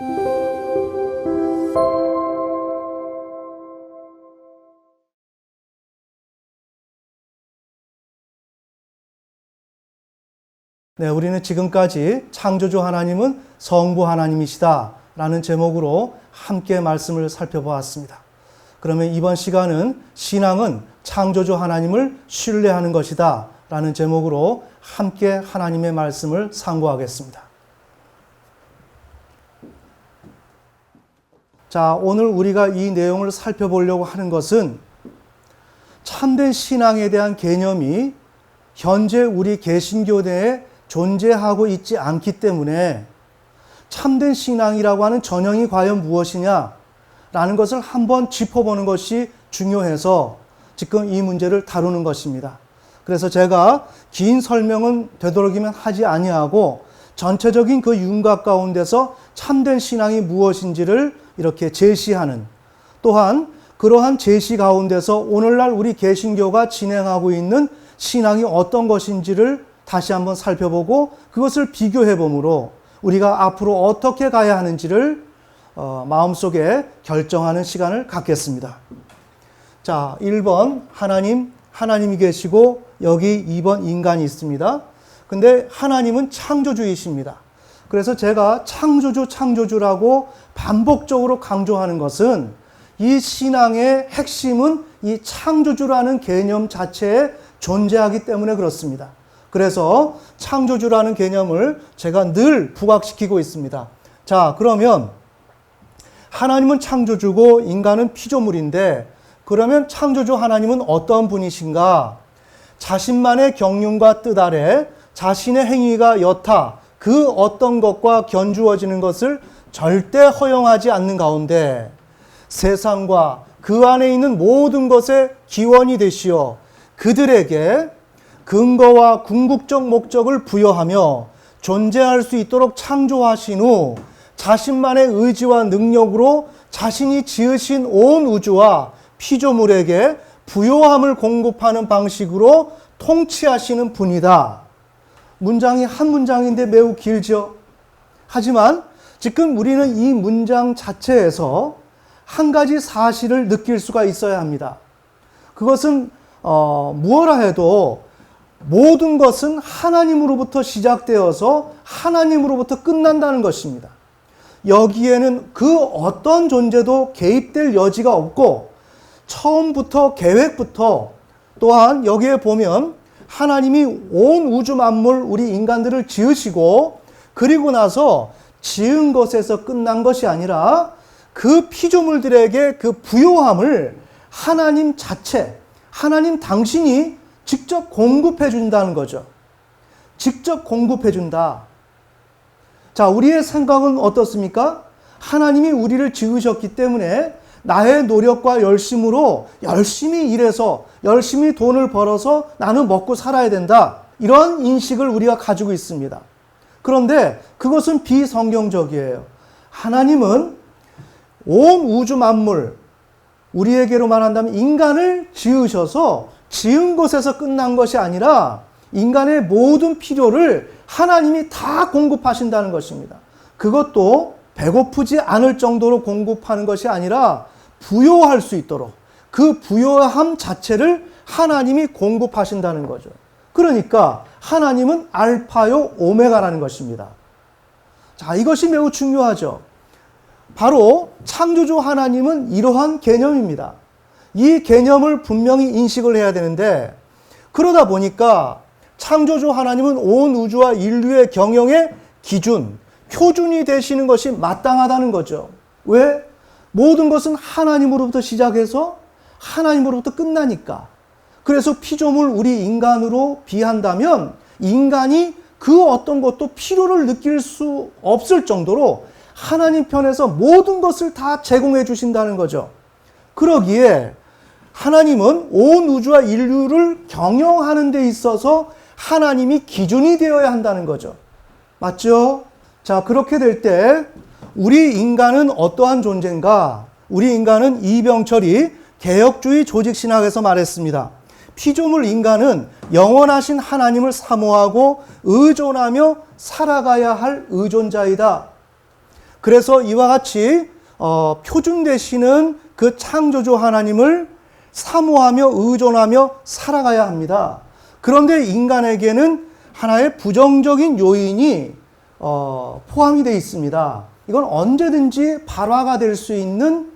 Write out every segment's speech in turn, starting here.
네, 우리는 지금까지 창조주 하나님은 성부 하나님이시다 라는 제목으로 함께 말씀을 살펴보았습니다. 그러면 이번 시간은 신앙은 창조주 하나님을 신뢰하는 것이다 라는 제목으로 함께 하나님의 말씀을 상고하겠습니다. 자, 오늘 우리가 이 내용을 살펴보려고 하는 것은 참된 신앙에 대한 개념이 현재 우리 개신교 내에 존재하고 있지 않기 때문에 참된 신앙이라고 하는 전형이 과연 무엇이냐라는 것을 한번 짚어보는 것이 중요해서 지금 이 문제를 다루는 것입니다. 그래서 제가 긴 설명은 되도록이면 하지 아니하고 전체적인 그 윤곽 가운데서 참된 신앙이 무엇인지를 이렇게 제시하는, 또한 그러한 제시 가운데서 오늘날 우리 개신교가 진행하고 있는 신앙이 어떤 것인지를 다시 한번 살펴보고 그것을 비교해 보므로 우리가 앞으로 어떻게 가야 하는지를 마음속에 결정하는 시간을 갖겠습니다. 자, 1번 하나님이 계시고 여기 2번 인간이 있습니다. 근데 하나님은 창조주이십니다. 그래서 제가 창조주라고 반복적으로 강조하는 것은 이 신앙의 핵심은 이 창조주라는 개념 자체에 존재하기 때문에 그렇습니다. 그래서 창조주라는 개념을 제가 늘 부각시키고 있습니다. 자, 그러면 하나님은 창조주고 인간은 피조물인데 그러면 창조주 하나님은 어떤 분이신가? 자신만의 경륜과 뜻 아래 자신의 행위가 여타 그 어떤 것과 견주어지는 것을 절대 허용하지 않는 가운데 세상과 그 안에 있는 모든 것의 기원이 되시어 그들에게 근거와 궁극적 목적을 부여하며 존재할 수 있도록 창조하신 후 자신만의 의지와 능력으로 자신이 지으신 온 우주와 피조물에게 부요함을 공급하는 방식으로 통치하시는 분이다. 문장이 한 문장인데 매우 길죠. 하지만 지금 우리는 이 문장 자체에서 한 가지 사실을 느낄 수가 있어야 합니다. 그것은 무엇라 해도 모든 것은 하나님으로부터 시작되어서 하나님으로부터 끝난다는 것입니다. 여기에는 그 어떤 존재도 개입될 여지가 없고 처음부터 계획부터 또한 여기에 보면 하나님이 온 우주 만물 우리 인간들을 지으시고 그리고 나서 지은 것에서 끝난 것이 아니라 그 피조물들에게 그 부요함을 하나님 자체, 하나님 당신이 직접 공급해 준다는 거죠. 직접 공급해 준다. 자, 우리의 생각은 어떻습니까? 하나님이 우리를 지으셨기 때문에 나의 노력과 열심으로 열심히 일해서 열심히 돈을 벌어서 나는 먹고 살아야 된다. 이런 인식을 우리가 가지고 있습니다. 그런데 그것은 비성경적이에요. 하나님은 온 우주 만물, 우리에게로 말한다면 인간을 지으셔서 지은 것에서 끝난 것이 아니라 인간의 모든 필요를 하나님이 다 공급하신다는 것입니다. 그것도 배고프지 않을 정도로 공급하는 것이 아니라 부요할 수 있도록 그 부요함 자체를 하나님이 공급하신다는 거죠. 그러니까 하나님은 알파요 오메가라는 것입니다. 자, 이것이 매우 중요하죠. 바로 창조주 하나님은 이러한 개념입니다. 이 개념을 분명히 인식을 해야 되는데 그러다 보니까 창조주 하나님은 온 우주와 인류의 경영의 기준, 표준이 되시는 것이 마땅하다는 거죠. 왜? 모든 것은 하나님으로부터 시작해서 하나님으로부터 끝나니까. 그래서 피조물 우리 인간으로 비한다면 인간이 그 어떤 것도 필요를 느낄 수 없을 정도로 하나님 편에서 모든 것을 다 제공해 주신다는 거죠. 그러기에 하나님은 온 우주와 인류를 경영하는 데 있어서 하나님이 기준이 되어야 한다는 거죠. 맞죠? 자, 그렇게 될 때 우리 인간은 어떠한 존재인가? 우리 인간은 이병철이 개혁주의 조직신학에서 말했습니다. 피조물 인간은 영원하신 하나님을 사모하고 의존하며 살아가야 할 의존자이다. 그래서 이와 같이 표준 되시는 그 창조주 하나님을 사모하며 의존하며 살아가야 합니다. 그런데 인간에게는 하나의 부정적인 요인이 포함이 되어 있습니다. 이건 언제든지 발화가 될 수 있는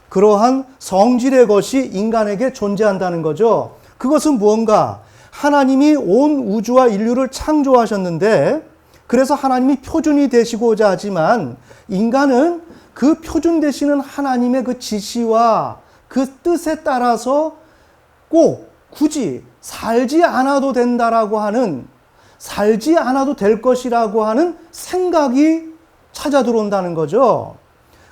그러한 성질의 것이 인간에게 존재한다는 거죠. 그것은 무언가? 하나님이 온 우주와 인류를 창조하셨는데, 그래서 하나님이 표준이 되시고자 하지만 인간은 그 표준 되시는 하나님의 그 지시와 그 뜻에 따라서 꼭 굳이 살지 않아도 된다라고 하는, 살지 않아도 될 것이라고 하는 생각이 찾아 들어온다는 거죠.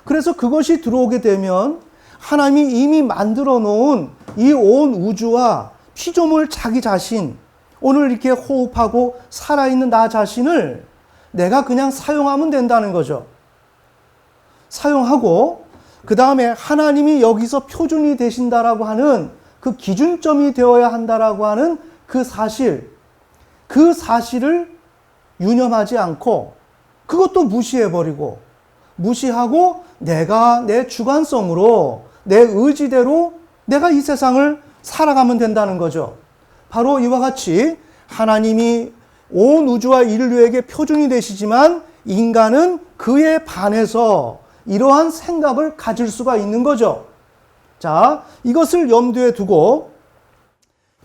그래서 그것이 들어오게 되면 하나님이 이미 만들어 놓은 이 온 우주와 피조물 자기 자신, 오늘 이렇게 호흡하고 살아있는 나 자신을 내가 그냥 사용하면 된다는 거죠. 사용하고 그 다음에 하나님이 여기서 표준이 되신다라고 하는 그 기준점이 되어야 한다라고 하는 그 사실을 유념하지 않고 그것도 무시해버리고, 무시하고 내가 내 주관성으로 내 의지대로 내가 이 세상을 살아가면 된다는 거죠. 바로 이와 같이 하나님이 온 우주와 인류에게 표준이 되시지만 인간은 그에 반해서 이러한 생각을 가질 수가 있는 거죠. 자, 이것을 염두에 두고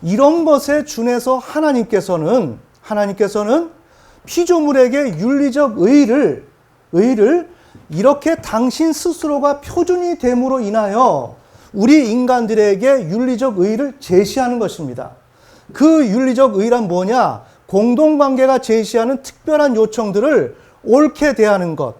이런 것에 준해서 하나님께서는 피조물에게 윤리적 의의를 이렇게 당신 스스로가 표준이 됨으로 인하여 우리 인간들에게 윤리적 의의를 제시하는 것입니다. 그 윤리적 의의란 뭐냐? 공동관계가 제시하는 특별한 요청들을 옳게 대하는 것.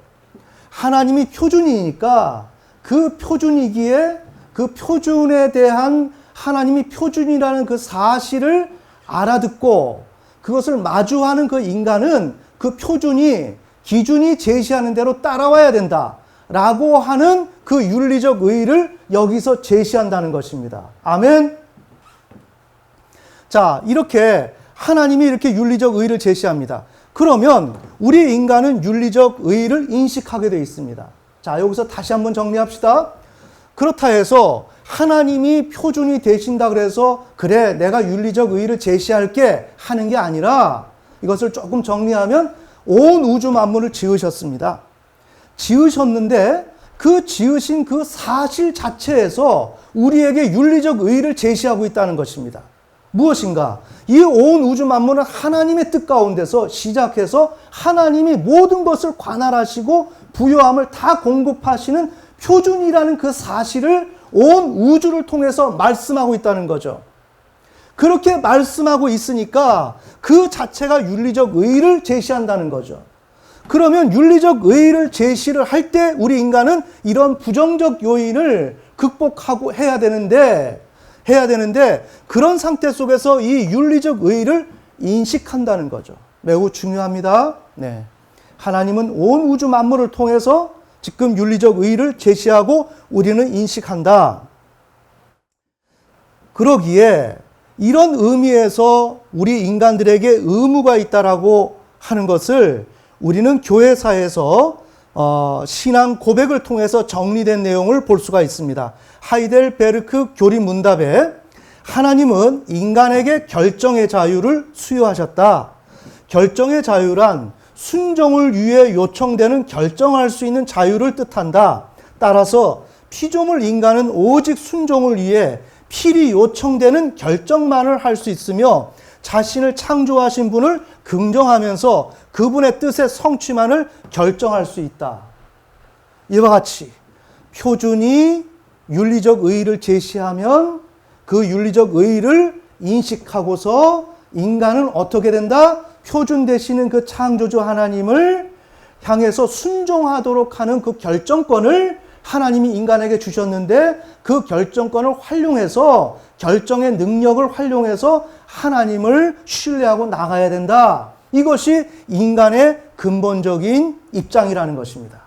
하나님이 표준이니까 그 표준이기에 그 표준에 대한 하나님이 표준이라는 그 사실을 알아듣고 그것을 마주하는 그 인간은 그 표준이, 기준이 제시하는 대로 따라와야 된다라고 하는 그 윤리적 의의를 여기서 제시한다는 것입니다. 아멘. 자, 이렇게 하나님이 이렇게 윤리적 의의를 제시합니다. 그러면 우리 인간은 윤리적 의의를 인식하게 되어 있습니다. 자, 여기서 다시 한번 정리합시다. 그렇다 해서 하나님이 표준이 되신다 그래서 그래 내가 윤리적 의의를 제시할게 하는 게 아니라, 이것을 조금 정리하면 온 우주 만물을 지으셨습니다. 지으셨는데 그 지으신 그 사실 자체에서 우리에게 윤리적 의의를 제시하고 있다는 것입니다. 무엇인가? 이 온 우주 만물은 하나님의 뜻 가운데서 시작해서 하나님이 모든 것을 관할하시고 부요함을 다 공급하시는 표준이라는 그 사실을 온 우주를 통해서 말씀하고 있다는 거죠. 그렇게 말씀하고 있으니까 그 자체가 윤리적 의의를 제시한다는 거죠. 그러면 윤리적 의의를 제시를 할 때 우리 인간은 이런 부정적 요인을 극복하고 해야 되는데 그런 상태 속에서 이 윤리적 의의를 인식한다는 거죠. 매우 중요합니다. 네. 하나님은 온 우주 만물을 통해서 지금 윤리적 의의를 제시하고 우리는 인식한다. 그러기에 이런 의미에서 우리 인간들에게 의무가 있다라고 하는 것을 우리는 교회사에서 신앙 고백을 통해서 정리된 내용을 볼 수가 있습니다. 하이델베르크 교리 문답에 하나님은 인간에게 결정의 자유를 수여하셨다. 결정의 자유란 순종을 위해 요청되는 결정할 수 있는 자유를 뜻한다. 따라서 피조물 인간은 오직 순종을 위해 필히 요청되는 결정만을 할 수 있으며 자신을 창조하신 분을 긍정하면서 그분의 뜻의 성취만을 결정할 수 있다. 이와 같이 표준이 윤리적 의의를 제시하면 그 윤리적 의의를 인식하고서 인간은 어떻게 된다? 표준 되시는 그 창조주 하나님을 향해서 순종하도록 하는 그 결정권을 하나님이 인간에게 주셨는데 그 결정권을 활용해서 결정의 능력을 활용해서 하나님을 신뢰하고 나가야 된다. 이것이 인간의 근본적인 입장이라는 것입니다.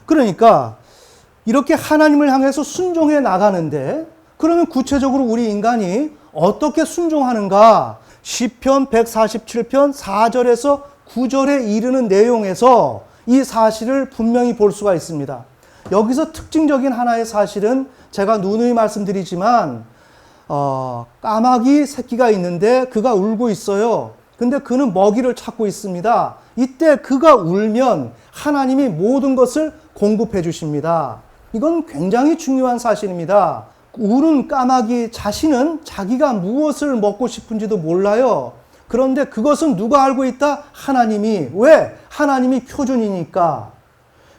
그러니까 이렇게 하나님을 향해서 순종해 나가는데 그러면 구체적으로 우리 인간이 어떻게 순종하는가? 시편 147편 4절에서 9절에 이르는 내용에서 이 사실을 분명히 볼 수가 있습니다. 여기서 특징적인 하나의 사실은 제가 누누이 말씀드리지만 까마귀 새끼가 있는데 그가 울고 있어요. 근데 그는 먹이를 찾고 있습니다. 이때 그가 울면 하나님이 모든 것을 공급해 주십니다. 이건 굉장히 중요한 사실입니다. 우는 까마귀 자신은 자기가 무엇을 먹고 싶은지도 몰라요. 그런데 그것은 누가 알고 있다? 하나님이. 왜? 하나님이 표준이니까.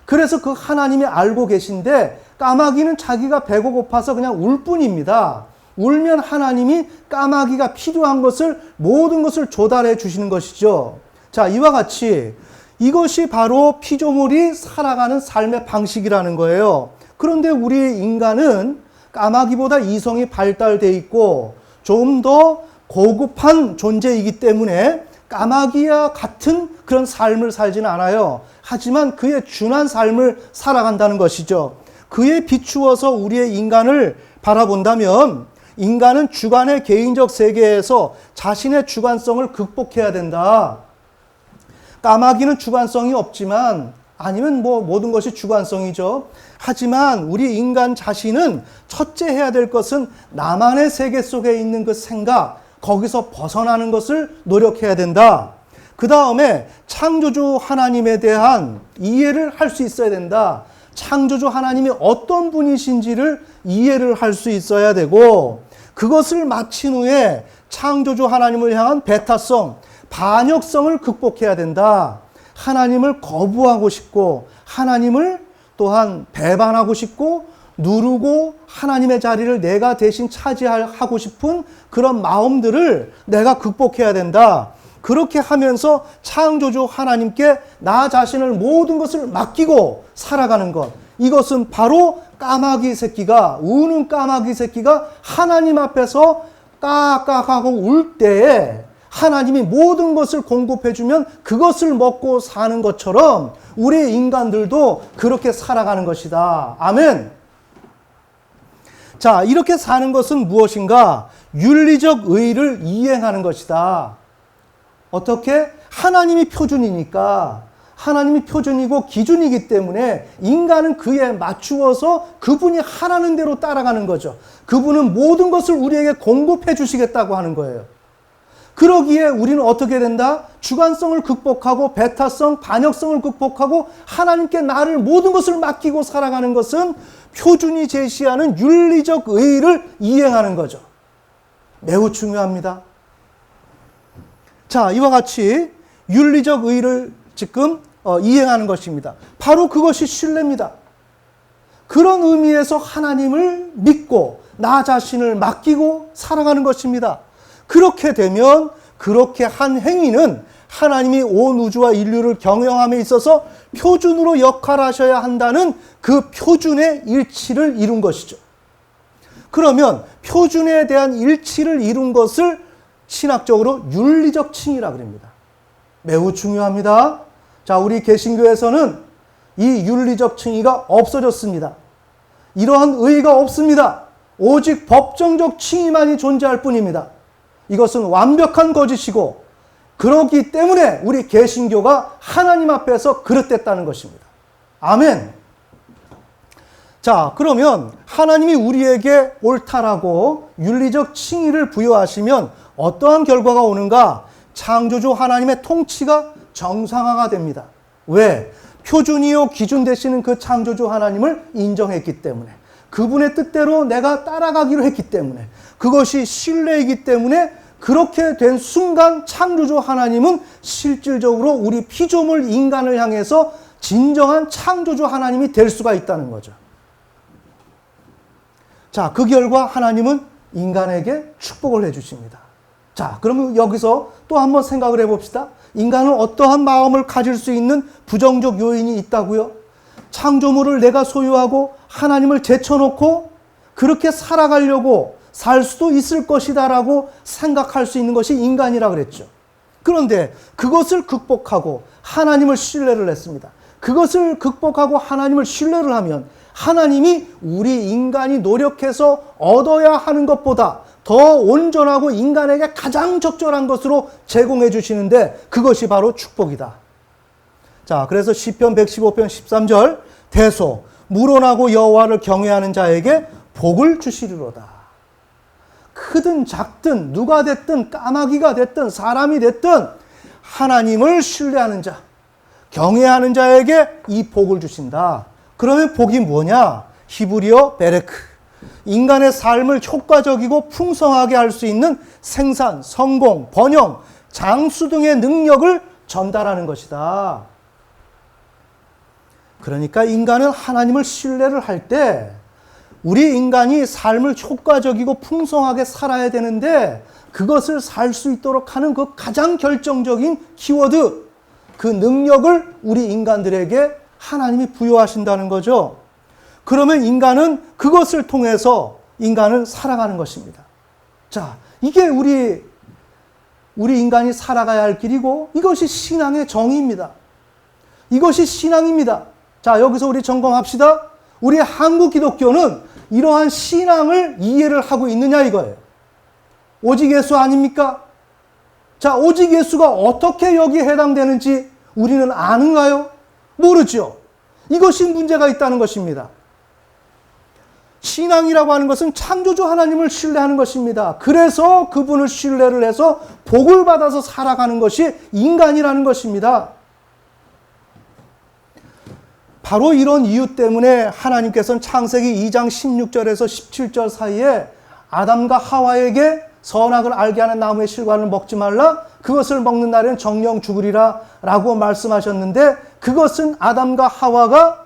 그래서 그 하나님이 알고 계신데 까마귀는 자기가 배고 고파서 그냥 울 뿐입니다. 울면 하나님이 까마귀가 필요한 것을 모든 것을 조달해 주시는 것이죠. 자, 이와 같이 이것이 바로 피조물이 살아가는 삶의 방식이라는 거예요. 그런데 우리 인간은 까마귀보다 이성이 발달되어 있고 좀 더 고급한 존재이기 때문에 까마귀와 같은 그런 삶을 살지는 않아요. 하지만 그에 준한 삶을 살아간다는 것이죠. 그에 비추어서 우리의 인간을 바라본다면 인간은 주관의 개인적 세계에서 자신의 주관성을 극복해야 된다. 까마귀는 주관성이 없지만 아니면 모든 것이 주관성이죠. 하지만 우리 인간 자신은 첫째 해야 될 것은 나만의 세계 속에 있는 그 생각, 거기서 벗어나는 것을 노력해야 된다. 그 다음에 창조주 하나님에 대한 이해를 할 수 있어야 된다. 창조주 하나님이 어떤 분이신지를 이해를 할 수 있어야 되고 그것을 마친 후에 창조주 하나님을 향한 배타성, 반역성을 극복해야 된다. 하나님을 거부하고 싶고 하나님을 또한 배반하고 싶고 누르고 하나님의 자리를 내가 대신 차지하고 싶은 그런 마음들을 내가 극복해야 된다. 그렇게 하면서 창조주 하나님께 나 자신을 모든 것을 맡기고 살아가는 것. 이것은 바로 까마귀 새끼가, 우는 까마귀 새끼가 하나님 앞에서 까까하고 울 때에 하나님이 모든 것을 공급해주면 그것을 먹고 사는 것처럼 우리 인간들도 그렇게 살아가는 것이다. 아멘. 자, 이렇게 사는 것은 무엇인가? 윤리적 의의를 이행하는 것이다. 어떻게? 하나님이 표준이니까. 하나님이 표준이고 기준이기 때문에 인간은 그에 맞추어서 그분이 하라는 대로 따라가는 거죠. 그분은 모든 것을 우리에게 공급해 주시겠다고 하는 거예요. 그러기에 우리는 어떻게 된다? 주관성을 극복하고 배타성, 반역성을 극복하고 하나님께 나를 모든 것을 맡기고 살아가는 것은 표준이 제시하는 윤리적 의의를 이행하는 거죠. 매우 중요합니다. 자, 이와 같이 윤리적 의의를 지금 이행하는 것입니다. 바로 그것이 신뢰입니다. 그런 의미에서 하나님을 믿고 나 자신을 맡기고 살아가는 것입니다. 그렇게 되면 그렇게 한 행위는 하나님이 온 우주와 인류를 경영함에 있어서 표준으로 역할하셔야 한다는 그 표준의 일치를 이룬 것이죠. 그러면 표준에 대한 일치를 이룬 것을 신학적으로 윤리적 칭의라 그럽니다. 매우 중요합니다. 자, 우리 개신교에서는 이 윤리적 칭의가 없어졌습니다. 이러한 의의가 없습니다. 오직 법정적 칭의만이 존재할 뿐입니다. 이것은 완벽한 거짓이고 그렇기 때문에 우리 개신교가 하나님 앞에서 그릇됐다는 것입니다. 아멘. 자, 그러면 하나님이 우리에게 옳다라고 윤리적 칭의를 부여하시면 어떠한 결과가 오는가? 창조주 하나님의 통치가 정상화가 됩니다. 왜? 표준이요 기준 되시는 그 창조주 하나님을 인정했기 때문에, 그분의 뜻대로 내가 따라가기로 했기 때문에, 그것이 신뢰이기 때문에 그렇게 된 순간 창조주 하나님은 실질적으로 우리 피조물 인간을 향해서 진정한 창조주 하나님이 될 수가 있다는 거죠. 자, 그 결과 하나님은 인간에게 축복을 해주십니다. 자, 그러면 여기서 또 한번 생각을 해봅시다. 인간은 어떠한 마음을 가질 수 있는 부정적 요인이 있다고요? 창조물을 내가 소유하고 하나님을 제쳐놓고 그렇게 살아가려고 살 수도 있을 것이다라고 생각할 수 있는 것이 인간이라 그랬죠. 그런데 그것을 극복하고 하나님을 신뢰를 했습니다. 그것을 극복하고 하나님을 신뢰를 하면 하나님이 우리 인간이 노력해서 얻어야 하는 것보다 더 온전하고 인간에게 가장 적절한 것으로 제공해 주시는데 그것이 바로 축복이다. 자, 그래서 시편 115편 13절 대소 물어나고 여호와를 경외하는 자에게 복을 주시리로다. 크든 작든 누가 됐든 까마귀가 됐든 사람이 됐든 하나님을 신뢰하는 자, 경외하는 자에게 이 복을 주신다. 그러면 복이 뭐냐? 히브리어 베레크. 인간의 삶을 효과적이고 풍성하게 할 수 있는 생산, 성공, 번영, 장수 등의 능력을 전달하는 것이다. 그러니까 인간은 하나님을 신뢰를 할 때 우리 인간이 삶을 효과적이고 풍성하게 살아야 되는데 그것을 살 수 있도록 하는 그 가장 결정적인 키워드, 그 능력을 우리 인간들에게 하나님이 부여하신다는 거죠. 그러면 인간은 그것을 통해서 인간을 살아가는 것입니다. 자, 이게 우리 인간이 살아가야 할 길이고 이것이 신앙의 정의입니다. 이것이 신앙입니다. 자, 여기서 우리 점검합시다. 우리 한국 기독교는 이러한 신앙을 이해를 하고 있느냐 이거예요. 오직 예수 아닙니까? 자, 오직 예수가 어떻게 여기에 해당되는지 우리는 아는가요? 모르죠. 이것이 문제가 있다는 것입니다. 신앙이라고 하는 것은 창조주 하나님을 신뢰하는 것입니다. 그래서 그분을 신뢰를 해서 복을 받아서 살아가는 것이 인간이라는 것입니다. 바로 이런 이유 때문에 하나님께서는 창세기 2장 16절에서 17절 사이에 아담과 하와에게 선악을 알게 하는 나무의 실과를 먹지 말라, 그것을 먹는 날에는 정령 죽으리라 라고 말씀하셨는데, 그것은 아담과 하와가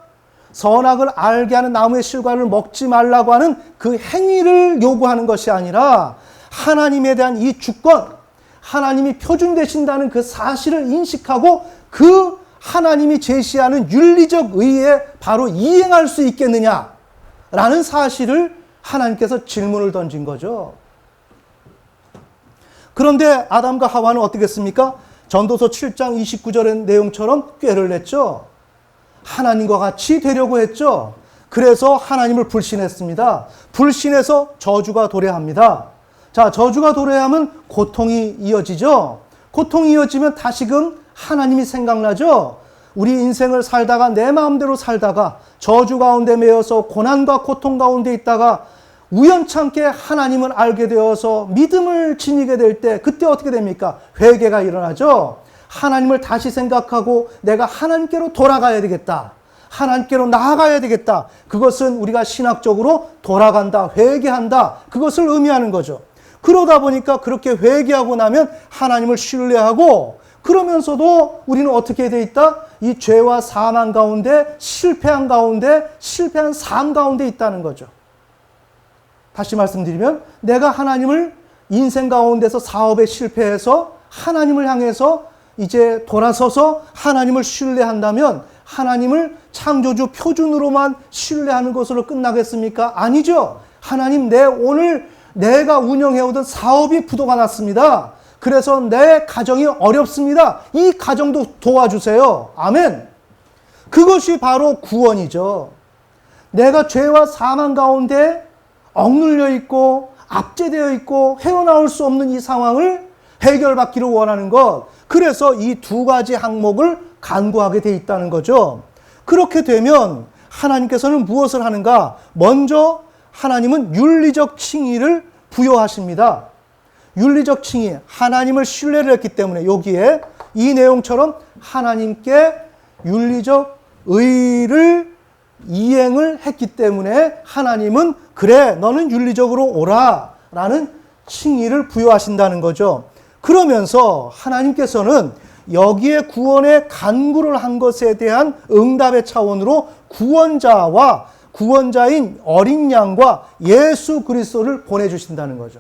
선악을 알게 하는 나무의 실과를 먹지 말라고 하는 그 행위를 요구하는 것이 아니라 하나님에 대한 이 주권, 하나님이 표준 되신다는 그 사실을 인식하고 그 하나님이 제시하는 윤리적 의에 바로 이행할 수 있겠느냐라는 사실을 하나님께서 질문을 던진 거죠. 그런데 아담과 하와는 어떻게 했습니까? 전도서 7장 29절의 내용처럼 꾀를 냈죠. 하나님과 같이 되려고 했죠. 그래서 하나님을 불신했습니다. 불신해서 저주가 도래합니다. 자, 저주가 도래하면 고통이 이어지죠. 고통이 이어지면 다시금 하나님이 생각나죠. 우리 인생을 살다가 내 마음대로 살다가 저주 가운데 매여서 고난과 고통 가운데 있다가 우연찮게 하나님을 알게 되어서 믿음을 지니게 될 때 그때 어떻게 됩니까? 회개가 일어나죠. 하나님을 다시 생각하고 내가 하나님께로 돌아가야 되겠다. 하나님께로 나아가야 되겠다. 그것은 우리가 신학적으로 돌아간다, 회개한다. 그것을 의미하는 거죠. 그러다 보니까 그렇게 회개하고 나면 하나님을 신뢰하고, 그러면서도 우리는 어떻게 돼 있다? 이 죄와 사망 가운데, 실패한 삶 가운데 있다는 거죠. 다시 말씀드리면 내가 하나님을 인생 가운데서 사업에 실패해서 하나님을 향해서 이제 돌아서서 하나님을 신뢰한다면 하나님을 창조주 표준으로만 신뢰하는 것으로 끝나겠습니까? 아니죠. 하나님, 오늘 내가 운영해오던 사업이 부도가 났습니다. 그래서 내 가정이 어렵습니다. 이 가정도 도와주세요. 아멘. 그것이 바로 구원이죠. 내가 죄와 사망 가운데 억눌려 있고 압제되어 있고 헤어나올 수 없는 이 상황을 해결받기를 원하는 것. 그래서 이 두 가지 항목을 간구하게 돼 있다는 거죠. 그렇게 되면 하나님께서는 무엇을 하는가? 먼저 하나님은 윤리적 칭의를 부여하십니다. 윤리적 칭의, 하나님을 신뢰를 했기 때문에 여기에 이 내용처럼 하나님께 윤리적 의를 이행을 했기 때문에 하나님은 그래, 너는 윤리적으로 오라 라는 칭의를 부여하신다는 거죠. 그러면서 하나님께서는 여기에 구원의 간구를 한 것에 대한 응답의 차원으로 구원자와 구원자인 어린 양과 예수 그리스도를 보내주신다는 거죠.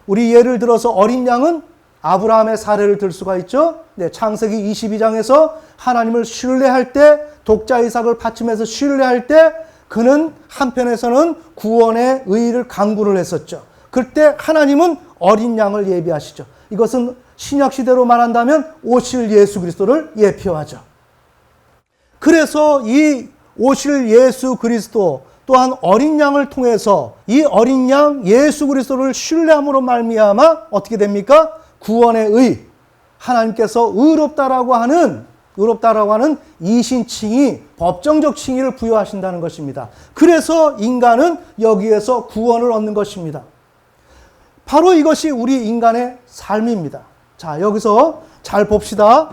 우리 예를 들어서 어린 양은 아브라함의 사례를 들 수가 있죠. 네, 창세기 22장에서 하나님을 신뢰할 때, 독자 이삭을 바치면서 신뢰할 때 그는 한편에서는 구원의 의를 간구를 했었죠. 그때 하나님은 어린 양을 예비하시죠. 이것은 신약 시대로 말한다면 오실 예수 그리스도를 예표하죠. 그래서 이 오실 예수 그리스도 또한 어린 양을 통해서 이 어린 양 예수 그리스도를 신뢰함으로 말미암아 어떻게 됩니까? 구원의 의, 하나님께서 의롭다라고 하는 의롭다라고 하는 이신칭의, 법정적 칭의를 부여하신다는 것입니다. 그래서 인간은 여기에서 구원을 얻는 것입니다. 바로 이것이 우리 인간의 삶입니다. 자, 여기서 잘 봅시다.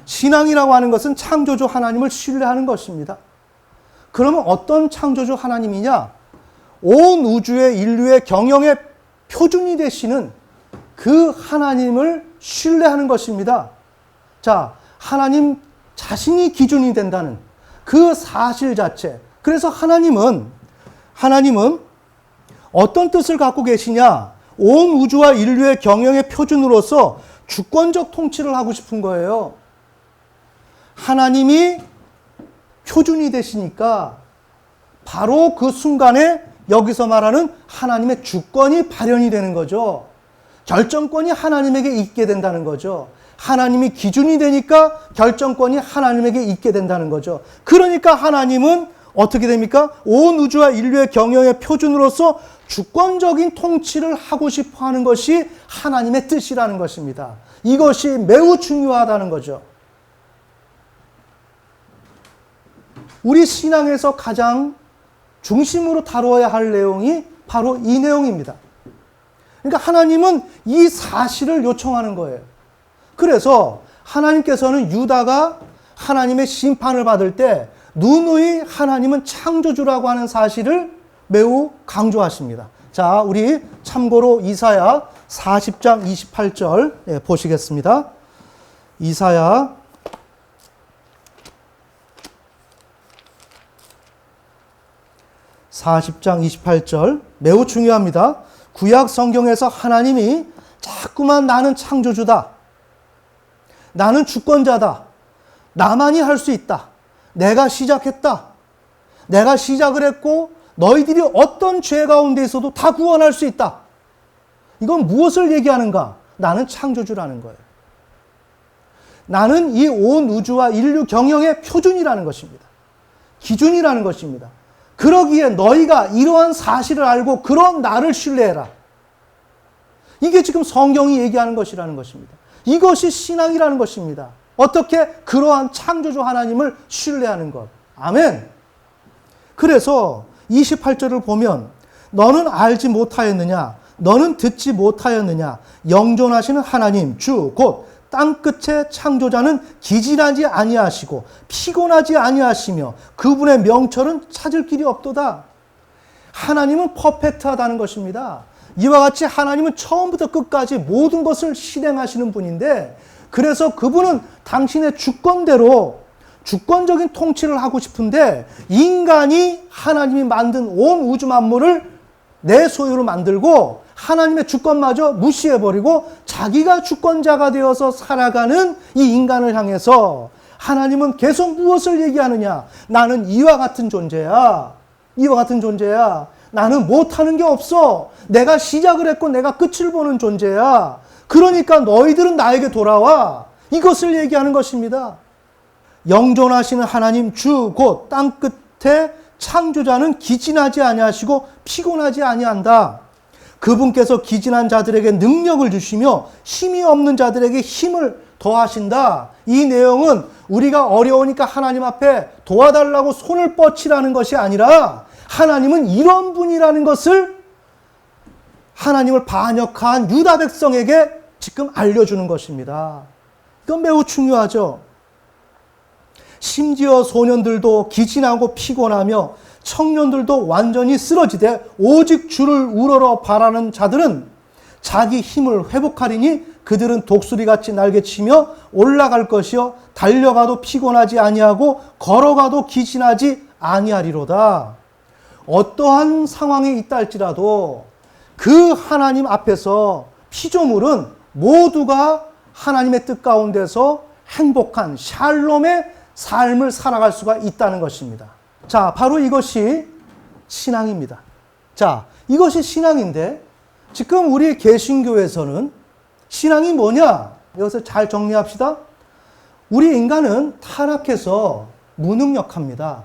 신앙이라고 하는 것은 창조주 하나님을 신뢰하는 것입니다. 그러면 어떤 창조주 하나님이냐? 온 우주의 인류의 경영의 표준이 되시는 그 하나님을 신뢰하는 것입니다. 자, 하나님 자신이 기준이 된다는 그 사실 자체. 그래서 하나님은 어떤 뜻을 갖고 계시냐? 온 우주와 인류의 경영의 표준으로서 주권적 통치를 하고 싶은 거예요. 하나님이 표준이 되시니까 바로 그 순간에 여기서 말하는 하나님의 주권이 발현이 되는 거죠. 결정권이 하나님에게 있게 된다는 거죠. 하나님이 기준이 되니까 결정권이 하나님에게 있게 된다는 거죠. 그러니까 하나님은 어떻게 됩니까? 온 우주와 인류의 경영의 표준으로서 주권적인 통치를 하고 싶어 하는 것이 하나님의 뜻이라는 것입니다. 이것이 매우 중요하다는 거죠. 우리 신앙에서 가장 중심으로 다루어야 할 내용이 바로 이 내용입니다. 그러니까 하나님은 이 사실을 요청하는 거예요. 그래서 하나님께서는 유다가 하나님의 심판을 받을 때 누누이 하나님은 창조주라고 하는 사실을 매우 강조하십니다. 자, 우리 참고로 이사야 40장 28절 보시겠습니다. 이사야 40장 28절 매우 중요합니다. 구약 성경에서 하나님이 자꾸만 나는 창조주다. 나는 주권자다. 나만이 할 수 있다. 내가 시작했다. 내가 시작을 했고 너희들이 어떤 죄 가운데 있어도 다 구원할 수 있다. 이건 무엇을 얘기하는가? 나는 창조주라는 거예요. 나는 이 온 우주와 인류 경영의 표준이라는 것입니다. 기준이라는 것입니다. 그러기에 너희가 이러한 사실을 알고 그런 나를 신뢰해라. 이게 지금 성경이 얘기하는 것이라는 것입니다. 이것이 신앙이라는 것입니다. 어떻게? 그러한 창조주 하나님을 신뢰하는 것. 아멘. 그래서 28절을 보면 너는 알지 못하였느냐? 너는 듣지 못하였느냐? 영존하시는 하나님 주 곧 땅끝의 창조자는 기진하지 아니하시고 피곤하지 아니하시며 그분의 명철은 찾을 길이 없도다. 하나님은 퍼펙트하다는 것입니다. 이와 같이 하나님은 처음부터 끝까지 모든 것을 실행하시는 분인데 그래서 그분은 당신의 주권대로 주권적인 통치를 하고 싶은데 인간이 하나님이 만든 온 우주 만물을 내 소유로 만들고 하나님의 주권마저 무시해버리고 자기가 주권자가 되어서 살아가는 이 인간을 향해서 하나님은 계속 무엇을 얘기하느냐? 나는 이와 같은 존재야. 이와 같은 존재야. 나는 못하는 게 없어. 내가 시작을 했고 내가 끝을 보는 존재야. 그러니까 너희들은 나에게 돌아와. 이것을 얘기하는 것입니다. 영존하시는 하나님 주 곧 땅끝에 창조자는 기진하지 아니하시고 피곤하지 아니한다. 그분께서 기진한 자들에게 능력을 주시며 힘이 없는 자들에게 힘을 더하신다. 이 내용은 우리가 어려우니까 하나님 앞에 도와달라고 손을 뻗치라는 것이 아니라 하나님은 이런 분이라는 것을 하나님을 반역한 유다 백성에게 지금 알려주는 것입니다. 이건 매우 중요하죠. 심지어 소년들도 기진하고 피곤하며 청년들도 완전히 쓰러지되 오직 주를 우러러 바라는 자들은 자기 힘을 회복하리니 그들은 독수리같이 날개치며 올라갈 것이요 달려가도 피곤하지 아니하고 걸어가도 기진하지 아니하리로다. 어떠한 상황에 있다 할지라도 그 하나님 앞에서 피조물은 모두가 하나님의 뜻 가운데서 행복한 샬롬의 삶을 살아갈 수가 있다는 것입니다. 자, 바로 이것이 신앙입니다. 자, 이것이 신앙인데 지금 우리 개신교에서는 신앙이 뭐냐? 여기서 잘 정리합시다. 우리 인간은 타락해서 무능력합니다.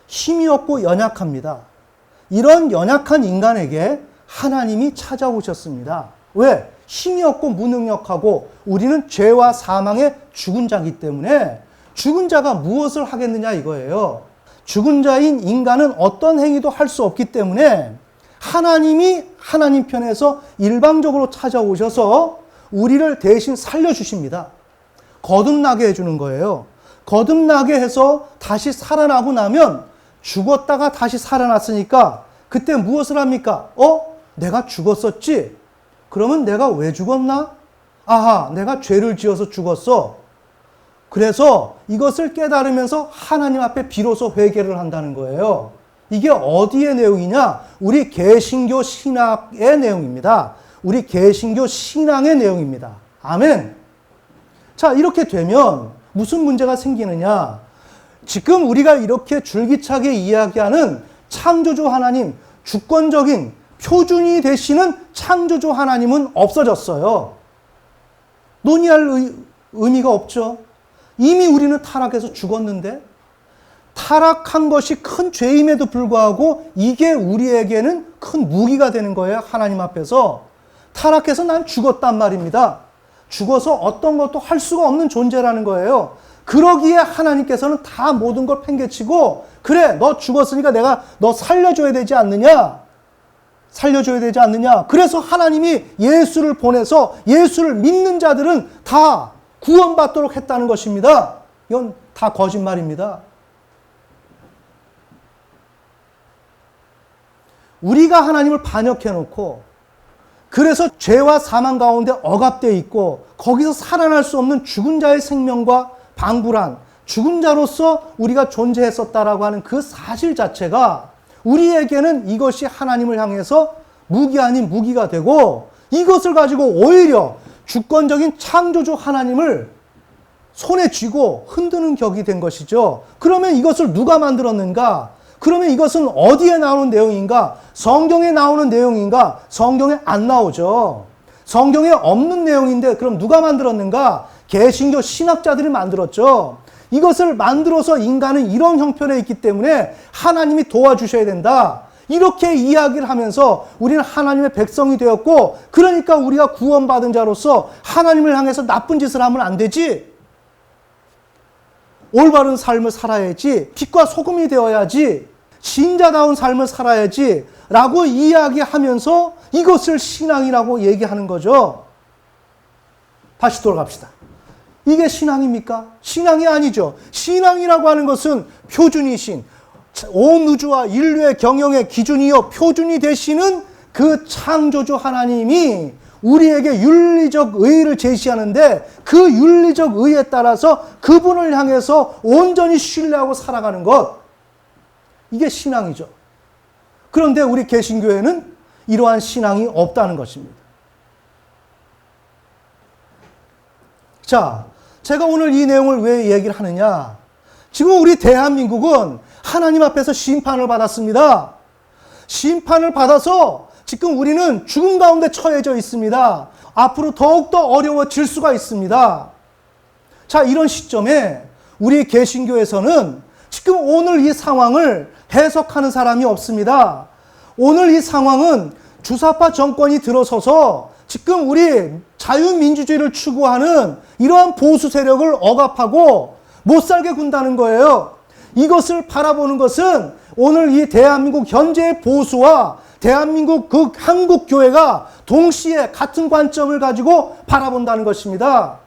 힘이 없고 연약합니다. 이런 연약한 인간에게 하나님이 찾아오셨습니다. 왜? 힘이 없고 무능력하고 우리는 죄와 사망의 죽은 자이기 때문에 죽은 자가 무엇을 하겠느냐 이거예요. 죽은 자인 인간은 어떤 행위도 할 수 없기 때문에 하나님이 하나님 편에서 일방적으로 찾아오셔서 우리를 대신 살려주십니다. 거듭나게 해주는 거예요. 거듭나게 해서 다시 살아나고 나면 죽었다가 다시 살아났으니까 그때 무엇을 합니까? 내가 죽었었지? 그러면 내가 왜 죽었나? 아하, 내가 죄를 지어서 죽었어. 그래서 이것을 깨달으면서 하나님 앞에 비로소 회개를 한다는 거예요. 이게 어디의 내용이냐? 우리 개신교 신학의 내용입니다. 우리 개신교 신앙의 내용입니다. 아멘. 자, 이렇게 되면 무슨 문제가 생기느냐? 지금 우리가 이렇게 줄기차게 이야기하는 창조주 하나님, 주권적인 표준이 되시는 창조주 하나님은 없어졌어요. 논의할 의미가 없죠. 이미 우리는 타락해서 죽었는데 타락한 것이 큰 죄임에도 불구하고 이게 우리에게는 큰 무기가 되는 거예요. 하나님 앞에서. 타락해서 난 죽었단 말입니다. 죽어서 어떤 것도 할 수가 없는 존재라는 거예요. 그러기에 하나님께서는 다 모든 걸 팽개치고 그래 너 죽었으니까 내가 너 살려줘야 되지 않느냐. 살려줘야 되지 않느냐. 그래서 하나님이 예수를 보내서 예수를 믿는 자들은 다 구원받도록 했다는 것입니다. 이건 다 거짓말입니다. 우리가 하나님을 반역해놓고 그래서 죄와 사망 가운데 억압되어 있고 거기서 살아날 수 없는 죽은 자의 생명과 방불한 죽은 자로서 우리가 존재했었다라고 하는 그 사실 자체가 우리에게는 이것이 하나님을 향해서 무기 아닌 무기가 되고 이것을 가지고 오히려 주권적인 창조주 하나님을 손에 쥐고 흔드는 격이 된 것이죠. 그러면 이것을 누가 만들었는가? 그러면 이것은 어디에 나오는 내용인가? 성경에 나오는 내용인가? 성경에 안 나오죠. 성경에 없는 내용인데 그럼 누가 만들었는가? 개신교 신학자들이 만들었죠. 이것을 만들어서 인간은 이런 형편에 있기 때문에 하나님이 도와주셔야 된다. 이렇게 이야기를 하면서 우리는 하나님의 백성이 되었고 그러니까 우리가 구원받은 자로서 하나님을 향해서 나쁜 짓을 하면 안 되지. 올바른 삶을 살아야지. 빛과 소금이 되어야지. 신자다운 삶을 살아야지 라고 이야기하면서 이것을 신앙이라고 얘기하는 거죠. 다시 돌아갑시다. 이게 신앙입니까? 신앙이 아니죠. 신앙이라고 하는 것은 표준이신 온 우주와 인류의 경영의 기준이요 표준이 되시는 그 창조주 하나님이 우리에게 윤리적 의의를 제시하는데 그 윤리적 의의에 따라서 그분을 향해서 온전히 신뢰하고 살아가는 것, 이게 신앙이죠. 그런데 우리 개신교회는 이러한 신앙이 없다는 것입니다. 자, 제가 오늘 이 내용을 왜 얘기를 하느냐? 지금 우리 대한민국은 하나님 앞에서 심판을 받았습니다. 심판을 받아서 지금 우리는 죽음 가운데 처해져 있습니다. 앞으로 더욱더 어려워질 수가 있습니다. 자, 이런 시점에 우리 개신교에서는 지금 오늘 이 상황을 해석하는 사람이 없습니다. 오늘 이 상황은 주사파 정권이 들어서서 지금 우리 자유민주주의를 추구하는 이러한 보수 세력을 억압하고 못 살게 군다는 거예요. 이것을 바라보는 것은 오늘 이 대한민국 현재의 보수와 대한민국 그 한국교회가 동시에 같은 관점을 가지고 바라본다는 것입니다.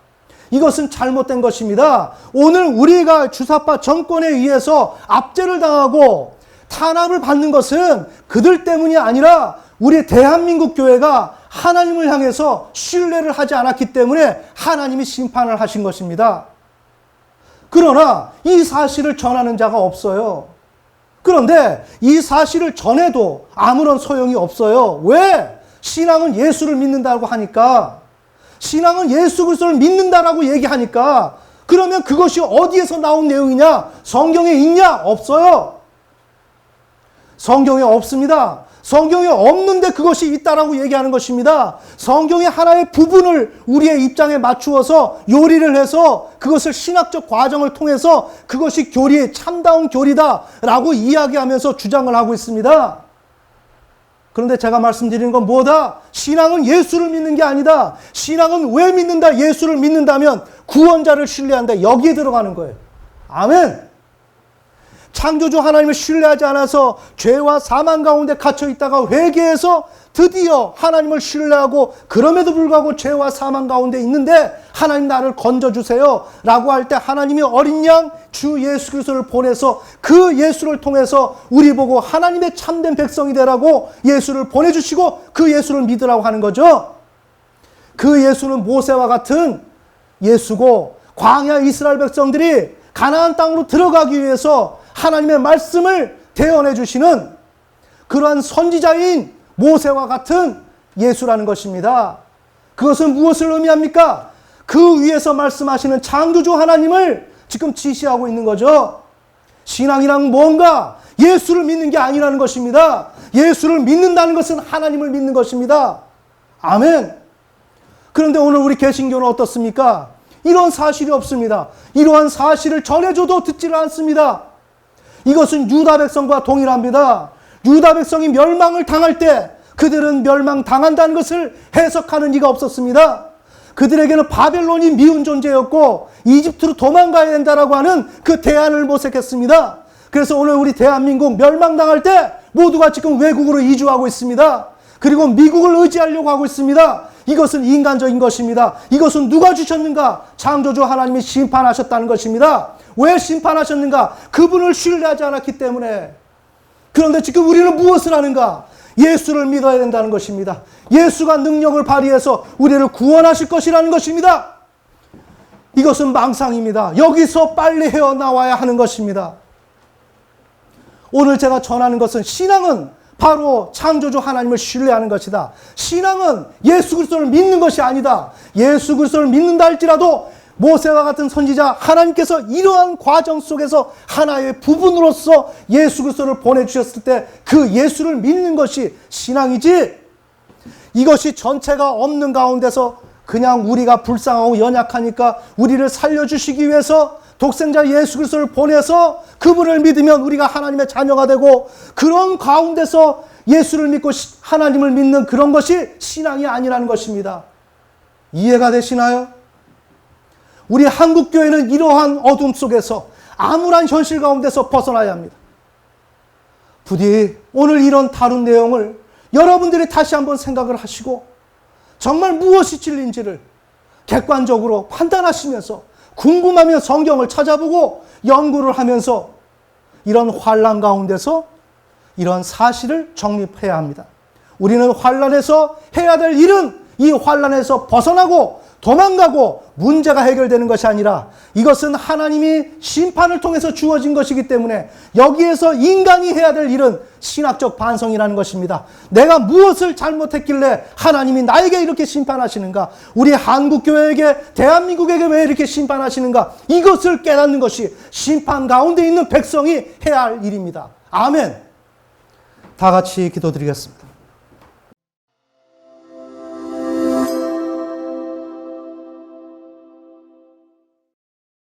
이것은 잘못된 것입니다. 오늘 우리가 주사파 정권에 의해서 압제를 당하고 탄압을 받는 것은 그들 때문이 아니라 우리 대한민국 교회가 하나님을 향해서 신뢰를 하지 않았기 때문에 하나님이 심판을 하신 것입니다. 그러나 이 사실을 전하는 자가 없어요. 그런데 이 사실을 전해도 아무런 소용이 없어요. 왜? 신앙은 예수를 믿는다고 하니까. 신앙은 예수 그리스도를 믿는다라고 얘기하니까. 그러면 그것이 어디에서 나온 내용이냐? 성경에 있냐? 없어요. 성경에 없습니다. 성경에 없는데 그것이 있다라고 얘기하는 것입니다. 성경의 하나의 부분을 우리의 입장에 맞추어서 요리를 해서 그것을 신학적 과정을 통해서 그것이 교리, 참다운 교리다라고 이야기하면서 주장을 하고 있습니다. 그런데 제가 말씀드리는 건 뭐다? 신앙은 예수를 믿는 게 아니다. 신앙은 왜 믿는다? 예수를 믿는다면 구원자를 신뢰한다. 여기에 들어가는 거예요. 아멘. 창조주 하나님을 신뢰하지 않아서 죄와 사망 가운데 갇혀 있다가 회개해서 드디어 하나님을 신뢰하고 그럼에도 불구하고 죄와 사망 가운데 있는데 하나님 나를 건져주세요 라고 할 때 하나님이 어린 양 주 예수 그리스도를 보내서 그 예수를 통해서 우리 보고 하나님의 참된 백성이 되라고 예수를 보내주시고 그 예수를 믿으라고 하는 거죠. 그 예수는 모세와 같은 예수고 광야 이스라엘 백성들이 가나안 땅으로 들어가기 위해서 하나님의 말씀을 대언해 주시는 그러한 선지자인 모세와 같은 예수라는 것입니다. 그것은 무엇을 의미합니까? 그 위에서 말씀하시는 창조주 하나님을 지금 지시하고 있는 거죠. 신앙이란 뭔가? 예수를 믿는 게 아니라는 것입니다. 예수를 믿는다는 것은 하나님을 믿는 것입니다. 아멘. 그런데 오늘 우리 개신교는 어떻습니까? 이런 사실이 없습니다. 이러한 사실을 전해줘도 듣지를 않습니다. 이것은 유다 백성과 동일합니다. 유다 백성이 멸망을 당할 때 그들은 멸망당한다는 것을 해석하는 이가 없었습니다. 그들에게는 바벨론이 미운 존재였고 이집트로 도망가야 된다라고 하는 그 대안을 모색했습니다. 그래서 오늘 우리 대한민국 멸망당할 때 모두가 지금 외국으로 이주하고 있습니다. 그리고 미국을 의지하려고 하고 있습니다. 이것은 인간적인 것입니다. 이것은 누가 주셨는가? 창조주 하나님이 심판하셨다는 것입니다. 왜 심판하셨는가? 그분을 신뢰하지 않았기 때문에. 그런데 지금 우리는 무엇을 하는가? 예수를 믿어야 된다는 것입니다. 예수가 능력을 발휘해서 우리를 구원하실 것이라는 것입니다. 이것은 망상입니다. 여기서 빨리 헤어나와야 하는 것입니다. 오늘 제가 전하는 것은 신앙은 바로 창조주 하나님을 신뢰하는 것이다. 신앙은 예수 그리스도를 믿는 것이 아니다. 예수 그리스도를 믿는다 할지라도 모세와 같은 선지자 하나님께서 이러한 과정 속에서 하나의 부분으로서 예수 그리스도를 보내주셨을 때 그 예수를 믿는 것이 신앙이지, 이것이 전체가 없는 가운데서 그냥 우리가 불쌍하고 연약하니까 우리를 살려주시기 위해서 독생자 예수 그리스도를 보내서 그분을 믿으면 우리가 하나님의 자녀가 되고 그런 가운데서 예수를 믿고 하나님을 믿는 그런 것이 신앙이 아니라는 것입니다. 이해가 되시나요? 우리 한국교회는 이러한 어둠 속에서 암울한 현실 가운데서 벗어나야 합니다. 부디 오늘 이런 다룬 내용을 여러분들이 다시 한번 생각을 하시고 정말 무엇이 진리인지를 객관적으로 판단하시면서 궁금하면 성경을 찾아보고 연구를 하면서 이런 환난 가운데서 이런 사실을 정립해야 합니다. 우리는 환난에서 해야 될 일은 이 환난에서 벗어나고 도망가고 문제가 해결되는 것이 아니라 이것은 하나님이 심판을 통해서 주어진 것이기 때문에 여기에서 인간이 해야 될 일은 신학적 반성이라는 것입니다. 내가 무엇을 잘못했길래 하나님이 나에게 이렇게 심판하시는가? 우리 한국교회에게, 대한민국에게 왜 이렇게 심판하시는가? 이것을 깨닫는 것이 심판 가운데 있는 백성이 해야 할 일입니다. 아멘. 다 같이 기도드리겠습니다.